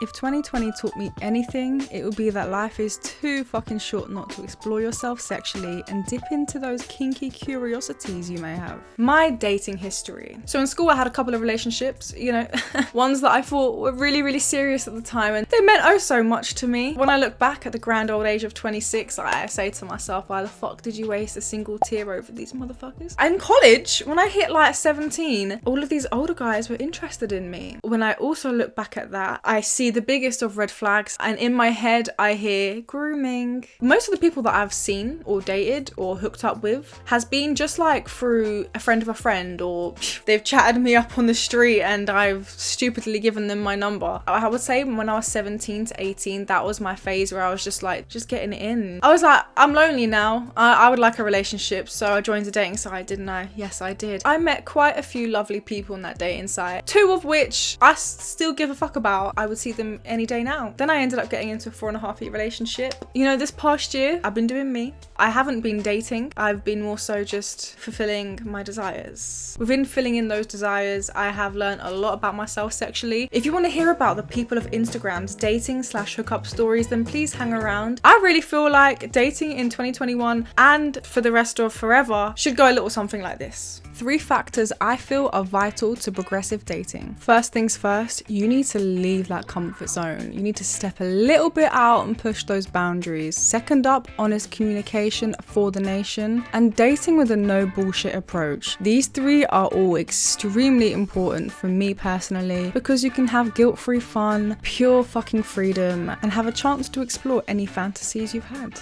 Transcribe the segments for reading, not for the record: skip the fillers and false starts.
If 2020 taught me anything, it would be that life is too fucking short not to explore yourself sexually and dip into those kinky curiosities you may have. My dating history. So in school I had a couple of relationships, you know, ones that I thought were really, really serious at the time, and they meant oh so much to me. When I look back at the grand old age of 26, I say to myself, why the fuck did you waste a single tear over these motherfuckers? In college, when I hit like 17, all of these older guys were interested in me. When I also look back at that, I see the biggest of red flags, and in my head I hear grooming. Most of the people that I've seen or dated or hooked up with has been just like through a friend of a friend, or they've chatted me up on the street and I've stupidly given them my number. I would say when I was 17 to 18, that was my phase where I was just like, just getting it in. I was like, I'm lonely now. I would like a relationship, so I joined a dating site, didn't I? Yes, I did. I met quite a few lovely people on that dating site, two of which I still give a fuck about. I would see them any day now. Then I ended up getting into a 4.5-year relationship. You know, this past year, I've been doing me. I haven't been dating. I've been more so just fulfilling my desires. Within filling in those desires, I have learned a lot about myself sexually. If you want to hear about the people of Instagram's dating/hookup stories, then please hang around. I really feel like dating in 2021 and for the rest of forever should go a little something like this. 3 factors I feel are vital to progressive dating. First things first, you need to leave that comfort zone. You need to step a little bit out and push those boundaries. Second up, honest communication for the nation, and dating with a no bullshit approach. These 3 are all extremely important for me personally, because you can have guilt-free fun, pure fucking freedom, and have a chance to explore any fantasies you've had.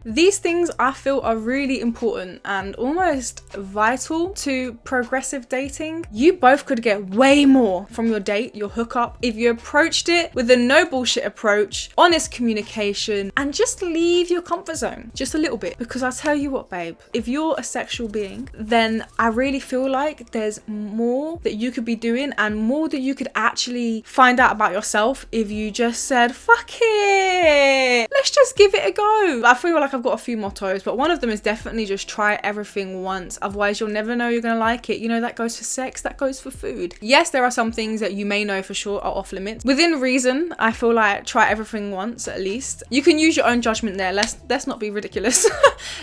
These things I feel are really important and almost vital to progressive dating. You both could get way more from your date, your hookup, if you approached it with a no bullshit approach, honest communication, and just leave your comfort zone just a little bit. Because I tell you what, babe, if you're a sexual being, then I really feel like there's more that you could be doing and more that you could actually find out about yourself if you just said, fuck it, let's just give it a go. I feel like I've got a few mottos, but one of them is definitely just try everything once, otherwise you'll never know you're gonna like it. You know, that goes for sex, that goes for food. Yes, there are some things that you may know for sure are off limits. Within reason, I feel like try everything once at least. You can use your own judgment there. Let's not be ridiculous.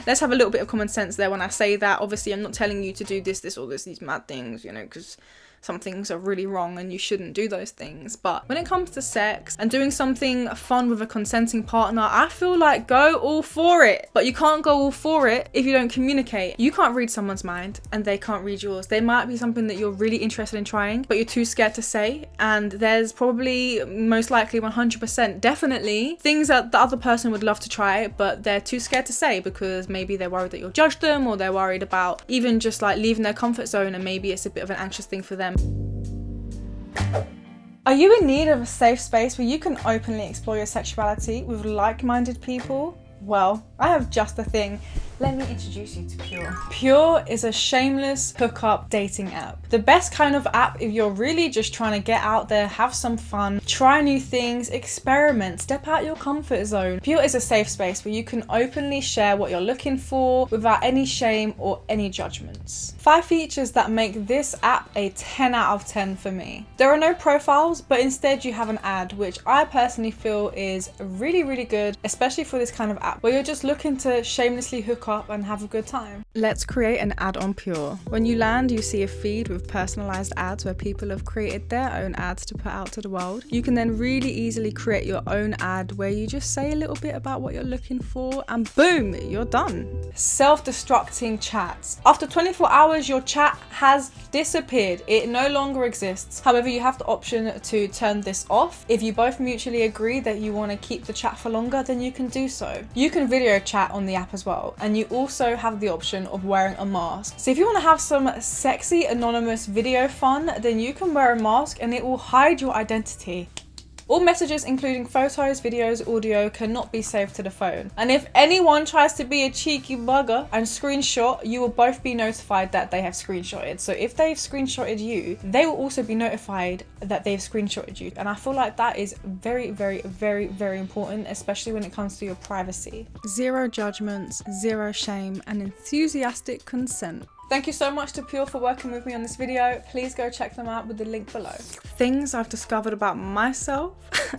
Let's have a little bit of common sense there when I say that. Obviously, I'm not telling you to do this or this, these mad things, you know, because some things are really wrong and you shouldn't do those things. But when it comes to sex and doing something fun with a consenting partner, I feel like go all for it. But you can't go all for it if you don't communicate. You can't read someone's mind and they can't read yours. There might be something that you're really interested in trying, but you're too scared to say. And there's probably, most likely 100%, definitely things that the other person would love to try, but they're too scared to say because maybe they're worried that you'll judge them, or they're worried about even just like leaving their comfort zone, and maybe it's a bit of an anxious thing for them. Are you in need of a safe space where you can openly explore your sexuality with like-minded people? Well, I have just the thing. Let me introduce you to Pure. Pure is a shameless hookup dating app. The best kind of app if you're really just trying to get out there, have some fun, try new things, experiment, step out your comfort zone. Pure is a safe space where you can openly share what you're looking for without any shame or any judgments. 5 features that make this app a 10 out of 10 for me. There are no profiles, but instead you have an ad, which I personally feel is really, really good, especially for this kind of app where you're just looking to shamelessly hook up and have a good time. Let's create an ad on Pure. When you land, you see a feed with personalized ads where people have created their own ads to put out to the world. You can then really easily create your own ad where you just say a little bit about what you're looking for, and boom, you're done. Self-destructing chats. After 24 hours, your chat has disappeared. It no longer exists. However, you have the option to turn this off. If you both mutually agree that you want to keep the chat for longer, then you can do so. You can video chat on the app as well, and you also have the option of wearing a mask. So if you want to have some sexy anonymous video fun, then you can wear a mask and it will hide your identity. All messages, including photos, videos, audio, cannot be saved to the phone. And if anyone tries to be a cheeky bugger and screenshot, you will both be notified that they have screenshotted. So if they've screenshotted you, they will also be notified that they've screenshotted you. And I feel like that is very, very, very, very important, especially when it comes to your privacy. 0 judgments, 0 shame, and enthusiastic consent. Thank you so much to 𝘾𝙊𝙊𝙉𝙍 for working with me on this video. Please go check them out with the link below. Things I've discovered about myself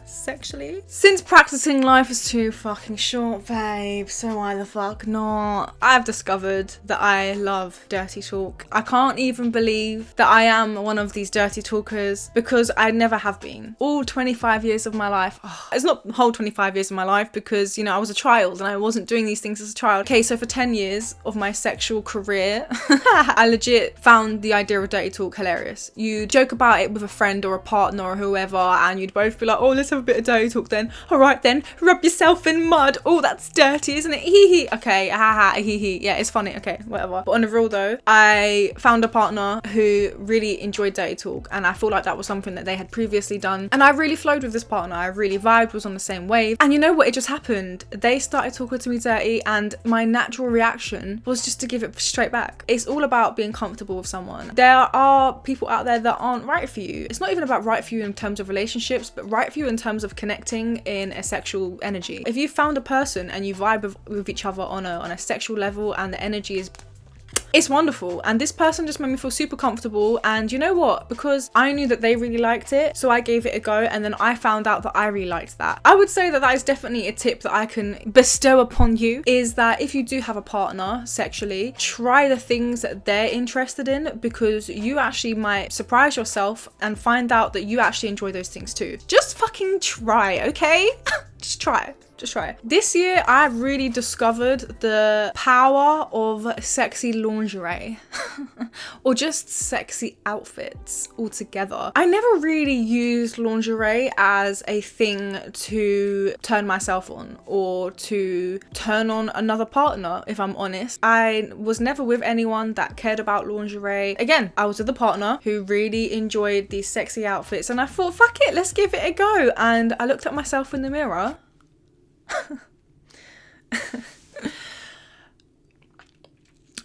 sexually. Since practicing life is too fucking short, babe, so why the fuck not? I've discovered that I love dirty talk. I can't even believe that I am one of these dirty talkers because I never have been. All 25 years of my life, it's not the whole 25 years of my life because, you know, I was a child and I wasn't doing these things as a child. Okay, so for 10 years of my sexual career, I legit found the idea of dirty talk hilarious. You joke about it with a friend or a partner or whoever and you'd both be like, oh, let's have a bit of dirty talk then. All right then, rub yourself in mud. Oh, that's dirty, isn't it? Hee hee. Okay, ha ha, hee hee. Yeah, it's funny. Okay, whatever. But on the real though, I found a partner who really enjoyed dirty talk and I feel like that was something that they had previously done. And I really flowed with this partner. I really vibed, was on the same wave. And you know what? It just happened. They started talking to me dirty and my natural reaction was just to give it straight back. It's all about being comfortable with someone. There are people out there that aren't right for you. It's not even about right for you in terms of relationships, but right for you in terms of connecting in a sexual energy. If you found a person and you vibe with each other on a sexual level and the energy is, it's wonderful. And this person just made me feel super comfortable. And you know what? Because I knew that they really liked it, so I gave it a go. And then I found out that I really liked that. I would say that that is definitely a tip that I can bestow upon you, is that if you do have a partner sexually, try the things that they're interested in, because you actually might surprise yourself and find out that you actually enjoy those things too. Just fucking try, okay? Just try. Just try. This year, I really discovered the power of sexy lingerie or just sexy outfits altogether. I never really used lingerie as a thing to turn myself on or to turn on another partner, if I'm honest. I was never with anyone that cared about lingerie. Again, I was with a partner who really enjoyed these sexy outfits and I thought, fuck it, let's give it a go. And I looked at myself in the mirror.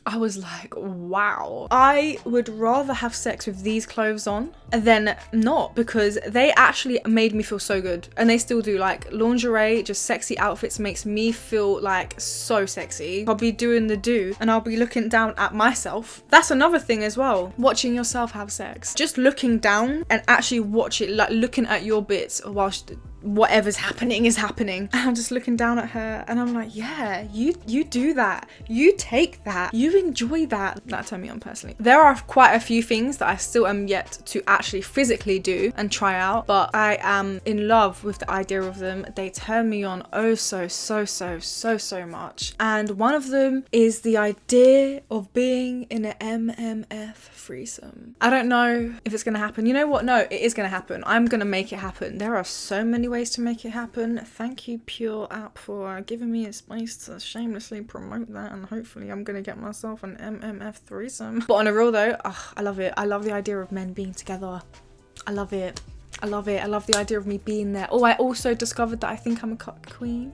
I was like, wow, I would rather have sex with these clothes on than not, because they actually made me feel so good. And they still do. Like lingerie, just sexy outfits makes me feel like so sexy. I'll be doing the do and I'll be looking down at myself. That's another thing as well, watching yourself have sex. Just looking down and actually watch it, like looking at your bits whilst whatever's happening is happening. And I'm just looking down at her and I'm like, yeah, you do that. You take that. You enjoy that. That turned me on personally. There are quite a few things that I still am yet to actually physically do and try out, but I am in love with the idea of them. They turn me on oh so much. And one of them is the idea of being in an MMF threesome. I don't know if it's gonna happen. You know what? No, it is gonna happen. I'm gonna make it happen. There are so many ways to make it happen. Thank you Pure app for giving me a space to shamelessly promote that, and hopefully I'm gonna get myself an MMF threesome. But on a real though, I love it. I love the idea of men being together. I love it. I love it. I love the idea of me being there. Oh, I also discovered that I think I'm a cuck queen.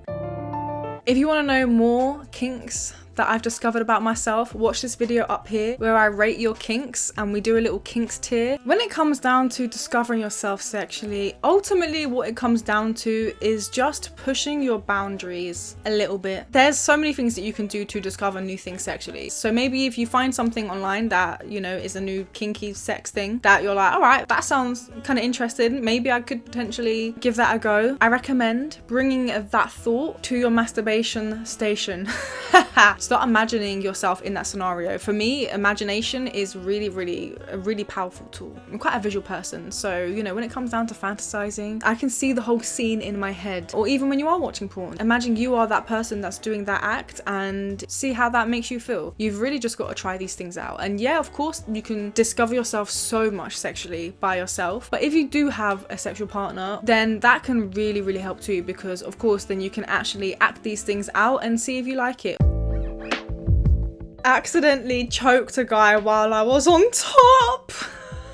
If you want to know more kinks that I've discovered about myself, watch this video up here where I rate your kinks and we do a little kinks tier. When it comes down to discovering yourself sexually, ultimately what it comes down to is just pushing your boundaries a little bit. There's so many things that you can do to discover new things sexually. So maybe if you find something online that, you know, is a new kinky sex thing that you're like, all right, that sounds kind of interesting, maybe I could potentially give that a go. I recommend bringing that thought to your masturbation station. Start imagining yourself in that scenario. For me, imagination is really a really powerful tool. I'm quite a visual person, so you know, when it comes down to fantasizing, I can see the whole scene in my head. Or even when you are watching porn, imagine you are that person that's doing that act and see how that makes you feel. You've really just got to try these things out. And yeah, of course you can discover yourself so much sexually by yourself, but if you do have a sexual partner, then that can really help too, because of course then you can actually act these things out and see if you like it. Accidentally choked a guy while I was on top.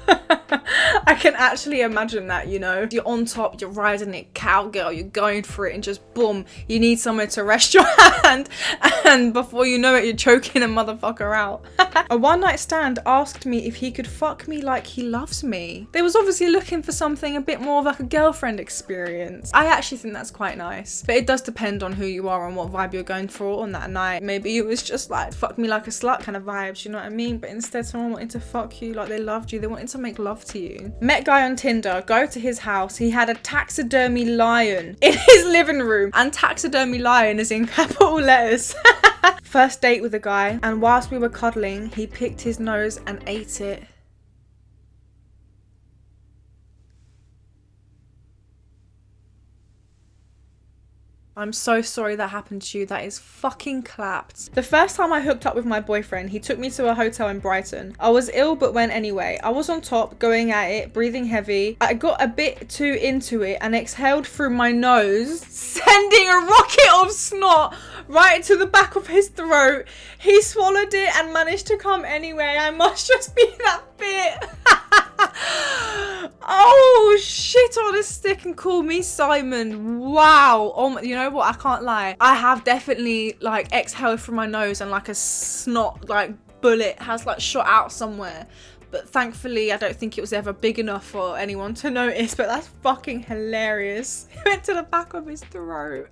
I can actually imagine that, you know, you're on top, you're riding it, cowgirl, you're going for it, and just boom, you need somewhere to rest your hand, and before you know it, you're choking a motherfucker out. A one night stand asked me if he could fuck me like he loves me. They was obviously looking for something a bit more of like a girlfriend experience. I actually think that's quite nice, but it does depend on who you are and what vibe you're going for on that night. Maybe it was just like fuck me like a slut kind of vibes, you know what I mean? But instead someone wanted to fuck you like they loved you, they wanted to make love to you. Met guy on Tinder, go to his house, he had a taxidermy lion in his living room, and taxidermy lion is in capital letters. First date with a guy, and whilst we were cuddling, he picked his nose and ate it. I'm so sorry that happened to you. That is fucking clapped. The first time I hooked up with my boyfriend, he took me to a hotel in Brighton. I was ill but went anyway. I was on top, going at it, breathing heavy. I got a bit too into it and exhaled through my nose, sending a rocket of snot right to the back of his throat. He swallowed it and managed to come anyway. I must just be that fit. Oh, shit on a stick and call me Simon. Wow. Oh my, you know what? I can't lie. I have definitely like exhaled from my nose and like a snot like bullet has like shot out somewhere. But thankfully, I don't think it was ever big enough for anyone to notice. But that's fucking hilarious. It went to the back of his throat.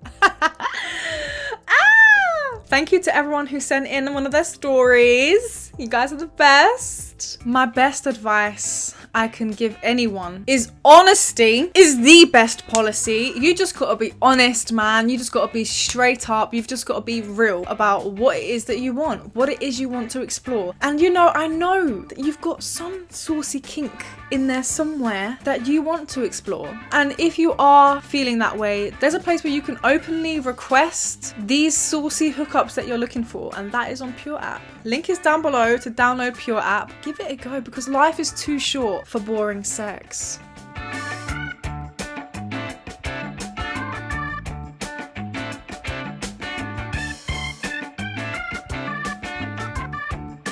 Thank you to everyone who sent in one of their stories. You guys are the best. My best advice I can give anyone is honesty is the best policy. You just gotta be honest, man. You just gotta be straight up. You've just gotta be real about what it is that you want, what it is you want to explore. And you know, I know that you've got some saucy kink in there somewhere that you want to explore. And if you are feeling that way, there's a place where you can openly request these saucy hookups that you're looking for, and that is on Pure App. Link is down below to download Pure App. Give it a go because life is too short for boring sex.